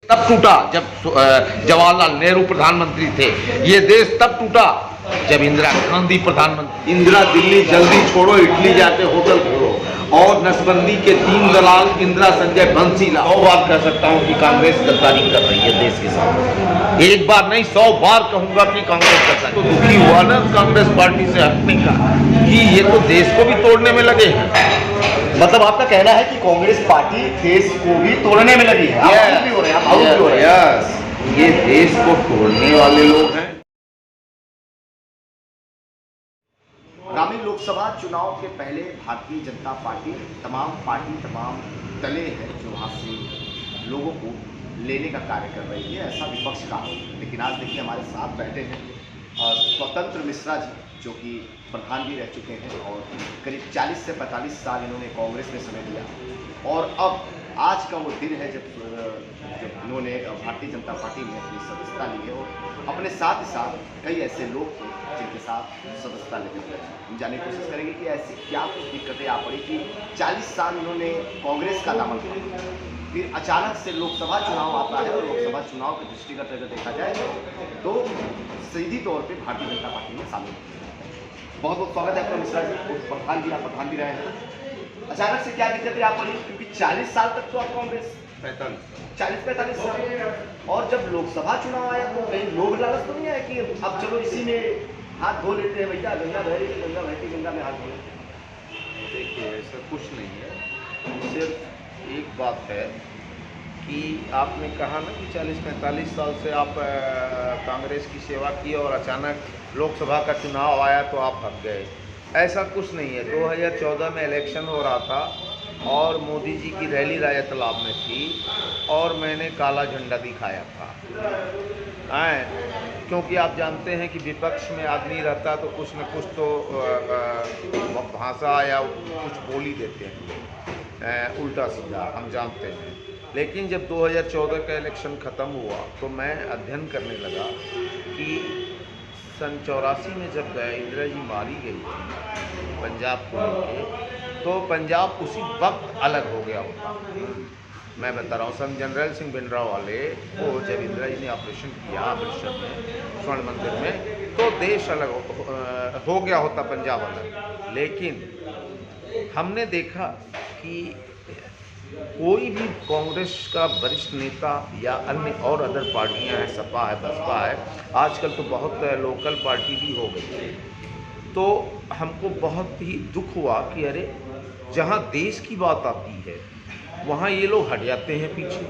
तब टूटा जब जवाहरलाल नेहरू प्रधानमंत्री थे। ये देश तब टूटा जब इंदिरा गांधी प्रधानमंत्री। इंदिरा दिल्ली जल्दी छोड़ो, इटली जाके होटल खोलो। और नसबंदी के 3 दलाल इंदिरा, संजय, बंसीला। 100 बार कह सकता हूं कि कांग्रेस गद्दारी कर रही है देश के साथ। एक बार नहीं 100 बार कहूंगा कि कांग्रेस गद्दारी। तो दुखी हुआ ना कांग्रेस पार्टी से हटने का कि ये तो देश को भी तोड़ने में लगे हैं। मतलब आपका कहना है कि कांग्रेस पार्टी देश को भी तोड़ने में लगी है। आप भी हो रहे हैं, आप आउट भी हो रहे हैं। ये देश को तोड़ने वाले लोग हैं। आगामी लोकसभा चुनाव के पहले भारतीय जनता पार्टी तमाम दलें हैं जो वहाँ से लोगों को लेने का कार्य कर रही है, ऐसा विपक्ष का है। लेकिन आज देखिए हमारे साथ बैठे हैं स्वतंत्र मिश्रा जी, जो कि प्रधान भी रह चुके हैं और करीब 40 से 45 साल इन्होंने कांग्रेस में समय दिया। और अब आज का वो दिन है जब इन्होंने भारतीय जनता पार्टी में अपनी सदस्यता ली है और अपने साथ ही साथ कई ऐसे लोग थे जिनके साथ सदस्यता लेते हुए हम जानने की कोशिश करेंगे कि ऐसी क्या कुछ दिक्कतें आ पड़ी कि 40 साल इन्होंने कांग्रेस का दामन थामा, फिर अचानक से लोकसभा चुनाव आता है और लोकसभा चुनाव के दृष्टिगत अगर देखा जाए तो सीधी तौर पर भारतीय जनता पार्टी में शामिल होते हैं। बहुत बहुत स्वागत है आपका मिश्रा जी। प्रधान जी, आप प्रधान भी रहे हैं। अचानक से क्या दिक्कतें आ पड़ी, क्योंकि 40 साल तक तो आप कांग्रेस 40-45 साल, और जब लोकसभा चुनाव आया तो कहीं लोग लालच तो नहीं आया कि अब चलो इसी में हाथ धो लेते हैं, भैया गंगा बह रही है, गंगा बहती गंगा में हाथ धो लेते हैं। देखिए ऐसा कुछ नहीं है, सिर्फ एक बात है कि आपने कहा ना कि 40-45 साल से आप कांग्रेस की सेवा की और अचानक लोकसभा का चुनाव आया तो आप हट गए। ऐसा कुछ नहीं है। 2014 में इलेक्शन हो रहा था और मोदी जी की रैली राय तालाब में थी और मैंने काला झंडा दिखाया था। क्योंकि आप जानते हैं कि विपक्ष में आदमी रहता तो कुछ न कुछ तो भाषा या कुछ बोल ही देते हैं उल्टा सीधा, हम जानते हैं। लेकिन जब 2014 का इलेक्शन ख़त्म हुआ तो मैं अध्ययन करने लगा कि सन 84 में जब इंदिरा जी मारी गई थी पंजाब को लेके, तो पंजाब उसी वक्त अलग हो गया होता। मैं बता रहा हूँ, सन जनरल सिंह भिंडरावाले को जब इंदिरा जी ने ऑपरेशन किया अमृतसर में स्वर्ण मंदिर में, तो देश अलग हो गया होता, पंजाब अलग। लेकिन हमने देखा कि कोई भी कांग्रेस का वरिष्ठ नेता या अन्य और अदर पार्टियां हैं, सपा है, बसपा है, आजकल तो बहुत लोकल पार्टी भी हो गई है, तो हमको बहुत ही दुख हुआ कि अरे जहां देश की बात आती है वहां ये लोग हट जाते हैं पीछे।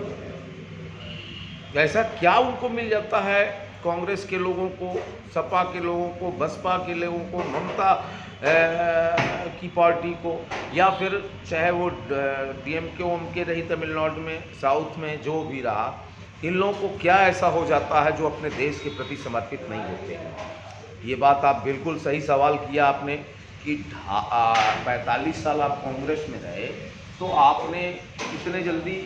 ऐसा क्या उनको मिल जाता है कांग्रेस के लोगों को, सपा के लोगों को, बसपा के लोगों को, ममता की पार्टी को, या फिर चाहे वो डीएमके ओमके रही तमिलनाडु में, साउथ में, जो भी रहा, इन लोगों को क्या ऐसा हो जाता है जो अपने देश के प्रति समर्पित नहीं होते हैं। ये बात आप बिल्कुल सही सवाल किया आपने कि 45 साल आप कांग्रेस में रहे तो आपने इतने जल्दी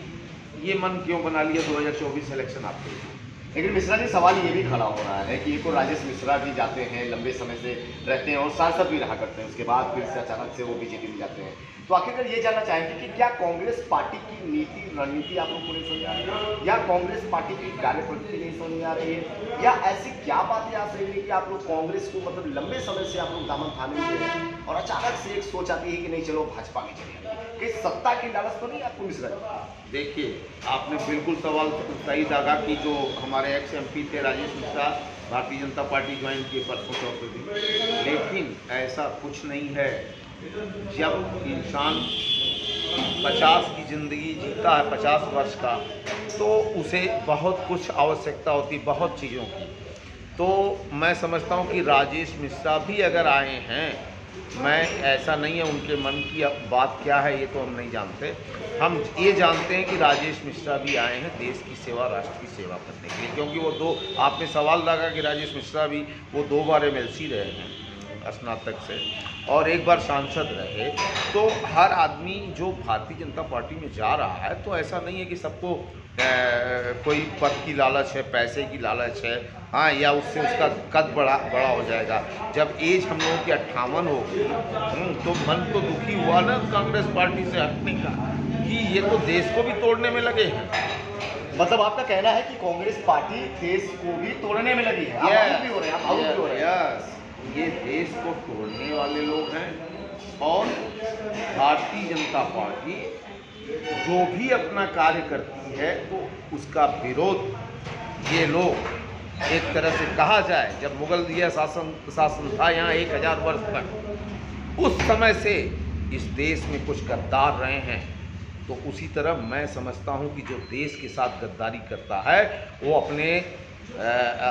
ये मन क्यों बना लिया 2024 इलेक्शन आपके लिए। लेकिन मिश्रा जी, सवाल ये भी खड़ा हो रहा है कि एक और राजेश मिश्रा भी जाते हैं, लंबे समय से रहते हैं और सांसद भी रहा करते हैं, उसके बाद फिर से अचानक से वो बीजेपी में जाते हैं। तो आखिरकार ये जानना चाहेंगे कि क्या कांग्रेस पार्टी की नीति रणनीति आप लोगों को नहीं समझ आ रही है, या कांग्रेस पार्टी की कार्य प्रवृत्ति नहीं समझ में आ रही है, या ऐसी क्या बातें आ रही है कि आप लोग कांग्रेस को मतलब लंबे समय से आप लोग दामन थामे हुए हैं और अचानक से एक सोच आती है कि नहीं चलो भाजपा में चले जाएंगे। कहीं सत्ता की लालच तो नहीं आपको मिश्रा जी? देखिए, आपने बिल्कुल सवाल सही दागा कि जो हमारे एक्स MP थे राजेश मिश्रा भारतीय जनता पार्टी ज्वाइन किए परसों चौथे दिन, लेकिन ऐसा कुछ नहीं है। जब इंसान 50 की ज़िंदगी जीता है, 50 वर्ष का, तो उसे बहुत कुछ आवश्यकता होती, बहुत चीज़ों की। तो मैं समझता हूँ कि राजेश मिश्रा भी अगर आए हैं, मैं ऐसा नहीं है उनके मन की बात क्या है ये तो हम नहीं जानते। हम ये जानते हैं कि राजेश मिश्रा भी आए हैं देश की सेवा, राष्ट्र की सेवा करने के लिए, क्योंकि वो आपने सवाल लगा कि राजेश मिश्रा भी वो 2 बार MLC रहे हैं स्नातक से और 1 बार सांसद रहे। तो हर आदमी जो भारतीय जनता पार्टी में जा रहा है तो ऐसा नहीं है कि सबको कोई पद की लालच है, पैसे की लालच है, हाँ, या उससे उसका कद बड़ा हो जाएगा। जब एज हम लोगों की 58 हो गई तो मन तो दुखी हुआ ना कांग्रेस पार्टी से हटने का कि ये तो देश को भी तोड़ने में लगे हैं। मतलब आपका कहना है कि कांग्रेस पार्टी देश को भी तोड़ने में लगी है, आप भावुक भी हो रहे हैं, आप भावुक भी हो रहे हैं। यस, ये देश को तोड़ने वाले लोग हैं और भारतीय जनता पार्टी जो भी अपना कार्य करती है तो उसका विरोध ये लोग एक तरह से कहा जाए, जब मुगल शासन था यहाँ 1000 वर्ष तक, उस समय से इस देश में कुछ गद्दार रहे हैं। तो उसी तरह मैं समझता हूँ कि जो देश के साथ गद्दारी करता है वो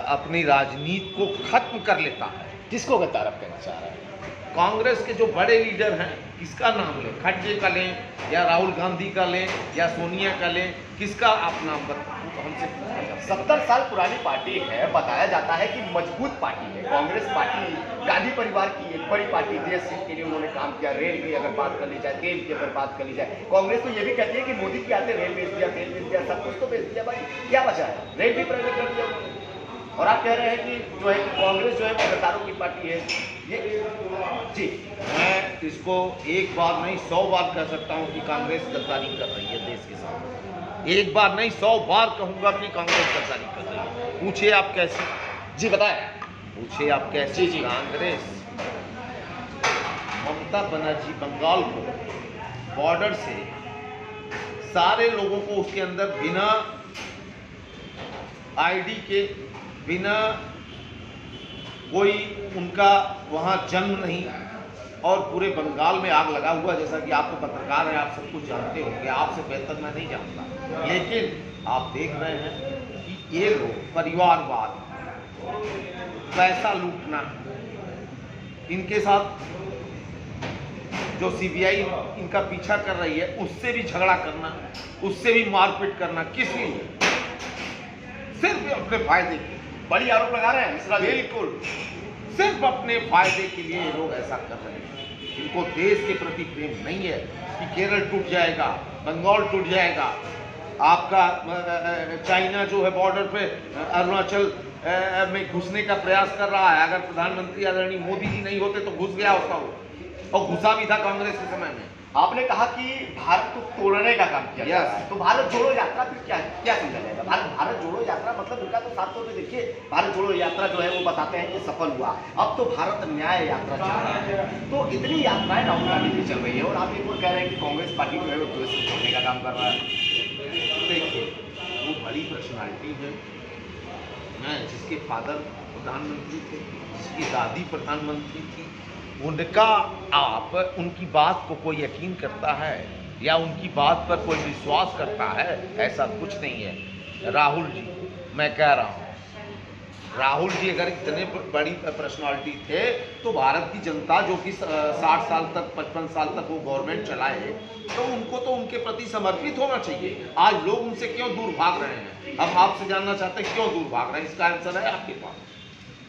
अपनी राजनीति को खत्म कर लेता है। किसको गद्दार आप कहना चाह रहे हैं? कांग्रेस के जो बड़े लीडर हैं, किसका नाम लें, खड़गे का लें या राहुल गांधी का लें या सोनिया का लें, किसका आप नाम हमसे 70 साल पुरानी पार्टी है, बताया जाता है कि मजबूत पार्टी है कांग्रेस पार्टी। गांधी परिवार की एक बड़ी पार्टी, देश के लिए उन्होंने काम किया। रेल की अगर बात कर ली जाए, तेल की अगर बात कर ली जाए, कांग्रेस तो ये भी कहती है कि मोदी के आते रेल बेच दिया, तेल बेच दिया, सब कुछ तो बेच दिया। भाई क्या बचा है? रेल भी प्राइवेट कर दिया उन्होंने। और आप कह रहे हैं कि जो है कि कांग्रेस जो है वो गद्दारों की पार्टी है। ये जी, मैं इसको एक बार नहीं 100 बार कह सकता हूँ कि कांग्रेस गद्दारी कर रही है देश के साथ। एक बार नहीं 100 बार कहूँगा कि कांग्रेस गद्दारी कर रही है। पूछिए आप कैसे? जी बताएं। पूछिए आप कैसे? जी। कांग्रेस ममता बनर्जी बंगाल को बॉर्डर से सारे लोगों को उसके अंदर बिना आईडी के, बिना कोई उनका वहाँ जन्म नहीं, और पूरे बंगाल में आग लगा हुआ, जैसा कि आप तो पत्रकार हैं, आप सब कुछ जानते होंगे, आपसे बेहतर मैं नहीं जानता। लेकिन आप देख रहे हैं कि ये लोग परिवारवाद, पैसा लूटना, इनके साथ जो सीबीआई इनका पीछा कर रही है उससे भी झगड़ा करना, उससे भी मारपीट करना, किस लिए? सिर्फ अपने फायदे के। बड़ी आरोप लगा रहे हैं मिश्रा जी। बिल्कुल, सिर्फ अपने फायदे के लिए ये लोग ऐसा कर रहे हैं। इनको देश के प्रति प्रेम नहीं है कि केरल टूट जाएगा, बंगाल टूट जाएगा, आपका चाइना जो है बॉर्डर पे अरुणाचल में घुसने का प्रयास कर रहा है। अगर प्रधानमंत्री आदरणीय मोदी जी नहीं होते तो घुस गया होता वो, और घुसा भी था कांग्रेस के समय में। आपने कहा कि भारत को तोड़ने का काम किया Yes. तो भारत जोड़ो यात्रा फिर क्या समझा जाएगा? भारत जोड़ो यात्रा मतलब उनका तो साफ तौर पे देखिए, भारत जोड़ो यात्रा जो है वो बताते हैं कि सफल हुआ। अब तो भारत न्याय यात्रा चल रहा है। तो इतनी यात्राएं राहुल गांधी की चल रही है और आप एक और कह रहे हैं कि कांग्रेस पार्टी जो है वो देश को तोड़ने का काम कर रहा है। देखिए, वो बड़ी पर्सनालिटी है, जिसके फादर प्रधानमंत्री थे, जिसकी दादी प्रधानमंत्री थी, उनका आप उनकी बात को कोई यकीन करता है या उनकी बात पर कोई विश्वास करता है? ऐसा कुछ नहीं है। राहुल जी, मैं कह रहा हूँ, राहुल जी अगर इतने बड़ी पर्सनालिटी थे तो भारत की जनता जो कि 60 साल तक 55 साल तक वो गवर्नमेंट चलाए, तो उनको तो उनके प्रति समर्पित होना चाहिए। आज लोग उनसे क्यों दूर भाग रहे हैं? हम आपसे जानना चाहते हैं क्यों दूर भाग रहे हैं, इसका आंसर है आपके पास।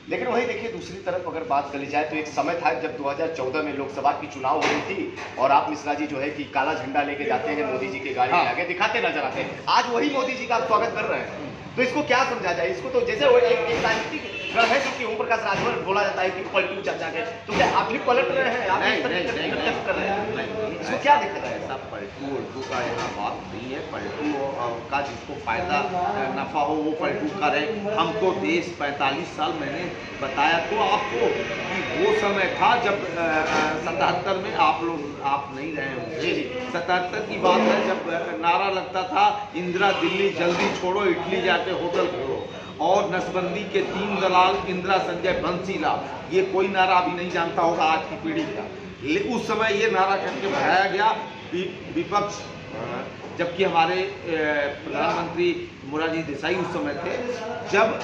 लेकिन वही देखिए, दूसरी तरफ अगर बात कर ली जाए तो एक समय था जब 2014 में लोकसभा की चुनाव हो रही थी और आप मिश्रा जी जो है कि काला झंडा लेके जाते हैं मोदी जी के गाड़ी के आगे, दिखाते नजर आते हैं। आज वही मोदी जी का आप स्वागत कर रहे हैं, तो इसको क्या समझा जाए? इसको तो जैसे वो एक राजनीतिक गण है जो कि ओम प्रकाश राजभर बोला जाता है कि पलटू चाचा के, तो क्या आप भी पलट रहे हैं? आप नहीं, कर रहे हैं, इसको क्या दिक्कत है? ऐसा पलटू उल्टू का यहाँ बात नहीं है। पलटू का जिसको फायदा नफा हो वो पलटू करे। हमको देश 45 साल मैंने बताया तो आपको कि वो समय था जब 77 में आप नहीं रहे होंगे। जी 77 की बात है जब नारा लगता था इंदिरा दिल्ली जल्दी छोड़ो, इटली जाके होटल खोलो, और नसबंदी के 3 दलाल इंदिरा संजय बंसीला, ये कोई नारा अभी नहीं जानता होगा आज की पीढ़ी का। उस समय ये नारा करके बढ़ाया गया विपक्ष, जबकि हमारे प्रधानमंत्री मोरारजी देसाई उस समय थे, जब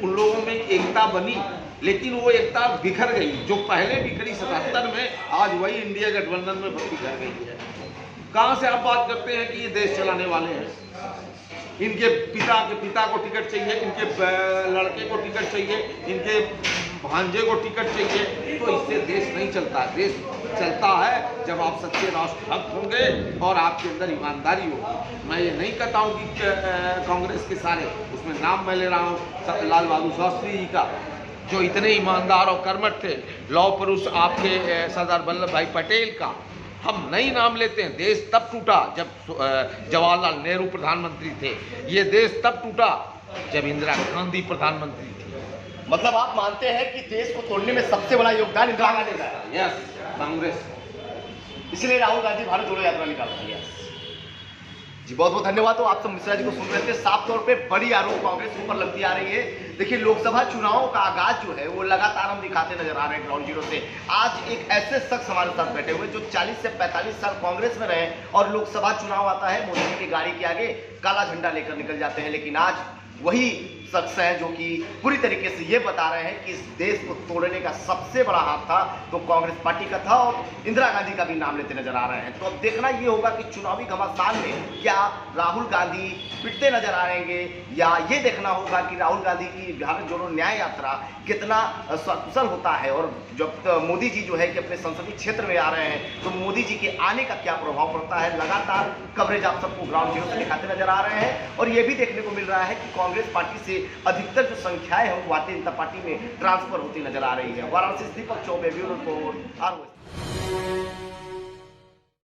उन लोगों में एकता बनी, लेकिन वो एकता बिखर गई। जो पहले बिखरी 77 में, आज वही इंडिया गठबंधन में बिखर गई है। कहाँ से आप बात करते हैं कि ये देश चलाने वाले हैं? इनके पिता को टिकट चाहिए, इनके लड़के को टिकट चाहिए, इनके भांजे को टिकट चाहिए, तो इससे देश नहीं चलता। देश चलता है जब आप सच्चे राष्ट्रभक्त होंगे और आपके अंदर ईमानदारी होगी। मैं ये नहीं कहता हूँ कि कांग्रेस के सारे, उसमें नाम मैं ले रहा हूँ लाल बहादुर शास्त्री जी का, जो इतने ईमानदार और कर्मठ थे, लौह पुरुष आपके सरदार वल्लभ भाई पटेल का, हम नहीं नाम लेते हैं। देश तब टूटा जब जवाहरलाल नेहरू प्रधानमंत्री थे, ये देश तब टूटा जब इंदिरा गांधी प्रधानमंत्री थी। मतलब आप मानते हैं कि देश को तोड़ने में सबसे बड़ा योगदान इंदिरा गांधी का है? यस, कांग्रेस। इसलिए राहुल गांधी भारत जोड़ो यात्रा निकाल रही है। जी बहुत बहुत धन्यवाद। तो आप सब मिश्रा जी को सुन रहे थे। साफ तौर पे बड़ी आरोप कांग्रेस के ऊपर लगती आ रही है। देखिए, लोकसभा चुनावों का आगाज जो है वो लगातार हम दिखाते नजर आ रहे हैं ग्राउंड जीरो से। आज एक ऐसे शख्स हमारे साथ बैठे हुए जो 40 से 45 साल कांग्रेस में रहे और लोकसभा चुनाव आता है, मोदी जी की गाड़ी के आगे काला झंडा लेकर निकल जाते हैं। लेकिन आज वही शख्स है जो कि पूरी तरीके से ये बता रहे हैं कि इस देश को तोड़ने का सबसे बड़ा हाथ था तो कांग्रेस पार्टी का था, और इंदिरा गांधी का भी नाम लेते नजर आ रहे हैं। तो अब देखना ये होगा कि चुनावी घमासान में क्या राहुल गांधी पिटते नजर आएंगे, या ये देखना होगा कि राहुल गांधी की भारत जोड़ो न्याय यात्रा कितना सकुशल होता है। और जब मोदी जी जो है कि अपने संसदीय क्षेत्र में आ रहे हैं तो मोदी जी के आने का क्या प्रभाव पड़ता है। लगातार कवरेज आप सबको ग्राउंड जीरो से दिखाते नजर आ रहे हैं। और ये भी देखने को मिल रहा है कि कांग्रेस पार्टी से अधिकतर जो संख्याएं हैं वो भारतीय जनता पार्टी में ट्रांसफर होती नजर आ रही है। वाराणसी से दीपक चौबे, ब्यूरो रिपोर्ट, ROS।